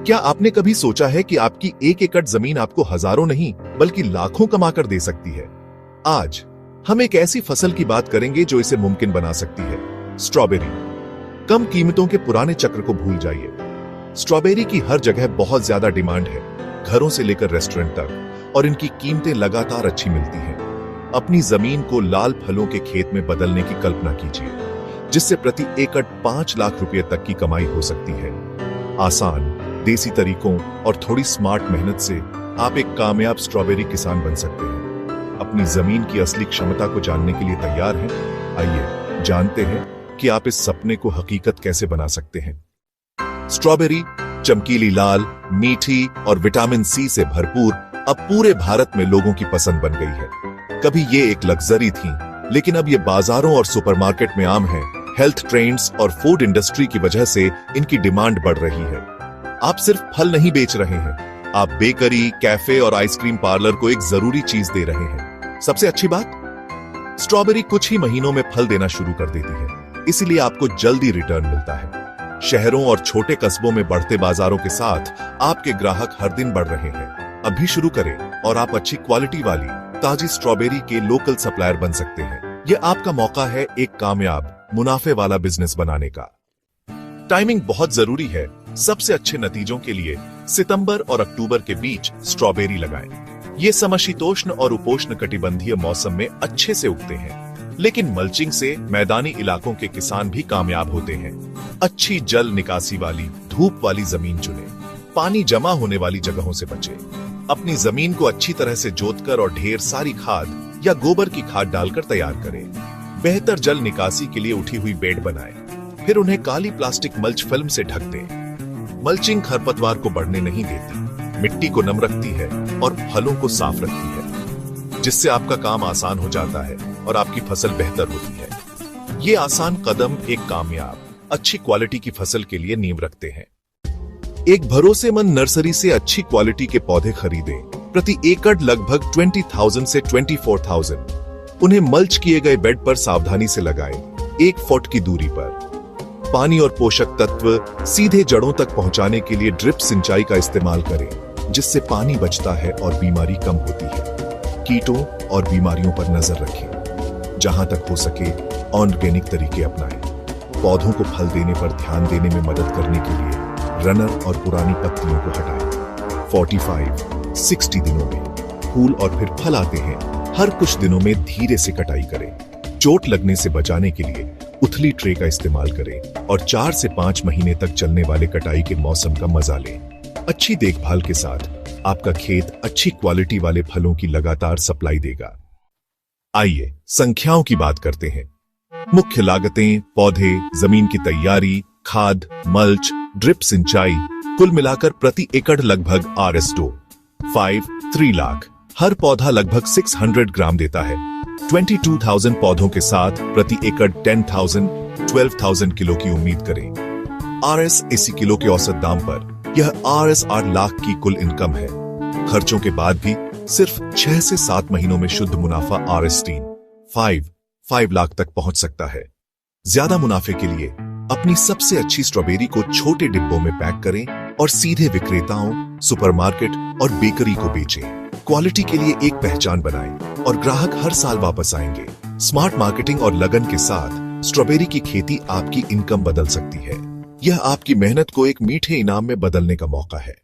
क्या आपने कभी सोचा है कि आपकी 1 एकड़ जमीन आपको हजारों नहीं बल्कि लाखों कमाकर दे सकती है? आज हम एक ऐसी फसल की बात करेंगे जो इसे मुमकिन बना सकती है, स्ट्रॉबेरी। कम कीमतों के पुराने चक्र को भूल जाइए। स्ट्रॉबेरी की हर जगह बहुत ज्यादा डिमांड है, घरों से लेकर रेस्टोरेंट तक, और इनकी कीमतें लगातार अच्छी मिलती हैं। अपनी जमीन को लाल फलों के खेत में बदलने की कल्पना कीजिए, जिससे प्रति एकड़ 5 लाख रुपए तक की कमाई हो सकती है। आसान, देसी तरीकों और थोड़ी स्मार्ट मेहनत से आप एक कामयाब स्ट्रॉबेरी किसान बन सकते हैं। अपनी जमीन की असली क्षमता को जानने के लिए तैयार हैं? आइए जानते हैं कि आप इस सपने को हकीकत कैसे बना सकते हैं। स्ट्रॉबेरी चमकीली लाल, मीठी और विटामिन सी से भरपूर अब पूरे भारत में लोगों की पसंद बन गई है। कभी ये एक लग्जरी थी, लेकिन अब ये बाजारों और सुपरमार्केट में आम है। हेल्थ ट्रेंड्स और फूड इंडस्ट्री की वजह से इनकी डिमांड बढ़ रही है। आप सिर्फ फल नहीं बेच रहे हैं, आप बेकरी, कैफे और आइसक्रीम पार्लर को एक जरूरी चीज दे रहे हैं। सबसे अच्छी बात, स्ट्रॉबेरी कुछ ही महीनों में फल देना शुरू कर देती है, इसीलिए आपको जल्दी रिटर्न मिलता है। शहरों और छोटे कस्बों में बढ़ते बाजारों के साथ आपके ग्राहक हर दिन बढ़ रहे हैं। अभी शुरू करें और आप अच्छी क्वालिटी वाली ताजी स्ट्रॉबेरी के लोकल सप्लायर बन सकते हैं। यह आपका मौका है एक कामयाब, मुनाफे वाला बिजनेस बनाने का। टाइमिंग बहुत जरूरी है। सबसे अच्छे नतीजों के लिए सितंबर और अक्टूबर के बीच स्ट्रॉबेरी लगाएं। ये समशीतोष्ण और उपोष्ण कटिबंधीय मौसम में अच्छे से उगते हैं, लेकिन मल्चिंग से मैदानी इलाकों के किसान भी कामयाब होते हैं। अच्छी जल निकासी वाली, धूप वाली जमीन चुनें। पानी जमा होने वाली जगहों से बचें। अपनी जमीन को अच्छी तरह से जोतकर और ढेर सारी खाद या गोबर की खाद डालकर तैयार करें। बेहतर जल निकासी के लिए उठी हुई बेड बनाएं, फिर उन्हें काली प्लास्टिक मल्च फिल्म से ढक दें। मल्चिंग खरपतवार को बढ़ने नहीं देती, मिट्टी को नम रखती है और फलों को साफ रखती है, जिससे आपका काम आसान हो जाता है और आपकी फसल बेहतर होती है। ये आसान कदम एक कामयाब, अच्छी क्वालिटी की फसल के लिए नींव रखते हैं। एक भरोसेमंद नर्सरी से अच्छी क्वालिटी के पौधे खरीदें। प्रति एकड़ लगभग 20,000 से 24,000। उन्हें मल्च किए गए बेड पर सावधानी से लगाएं, 1 फुट की दूरी पर। पानी और पोषक तत्व सीधे जड़ों तक पहुंचाने के लिए ड्रिप सिंचाई का इस्तेमाल करें, जिससे पानी बचता है और बीमारी कम होती है। कीटों और बीमारियों पर नजर रखें। जहां तक हो सके ऑर्गेनिक तरीके अपनाएं। पौधों को फल देने पर ध्यान देने में मदद करने के लिए रनर और पुरानी पत्तियों को हटाएं। 45-60 दिनों में फूल और फिर फल आते हैं। हर कुछ दिनों में धीरे से कटाई करें। चोट लगने से बचाने के लिए उथली ट्रे का इस्तेमाल करें और 4 से 5 महीने तक चलने वाले कटाई के मौसम का मजा लें। अच्छी देखभाल के साथ आपका खेत अच्छी क्वालिटी वाले फलों की लगातार सप्लाई देगा। आइए संख्याओं की बात करते हैं। मुख्य लागतें, पौधे, जमीन की तैयारी, खाद, मल्च, ड्रिप सिंचाई, कुल मिलाकर प्रति एकड़ लगभग ₹3 लाख। हर पौधा लगभग 600 ग्राम देता है। 22,000 पौधों के साथ प्रति एकड़ 10,000, 12,000 किलो की उम्मीद करें। ₹80 किलो के औसत दाम पर यह ₹8 लाख की कुल इनकम है। खर्चों के बाद भी सिर्फ 6 से 7 महीनों में शुद्ध मुनाफा ₹5 लाख तक पहुंच सकता है। ज्यादा मुनाफे के लिए अपनी सबसे अच्छी स्ट्रॉबेरी को छोटे डिब्बों में पैक करें और सीधे विक्रेताओं, सुपरमार्केट और बेकरी को बेचें। क्वालिटी के लिए एक पहचान बनाएं और ग्राहक हर साल वापस आएंगे। स्मार्ट मार्केटिंग और लगन के साथ स्ट्रॉबेरी की खेती आपकी इनकम बदल सकती है। यह आपकी मेहनत को एक मीठे इनाम में बदलने का मौका है।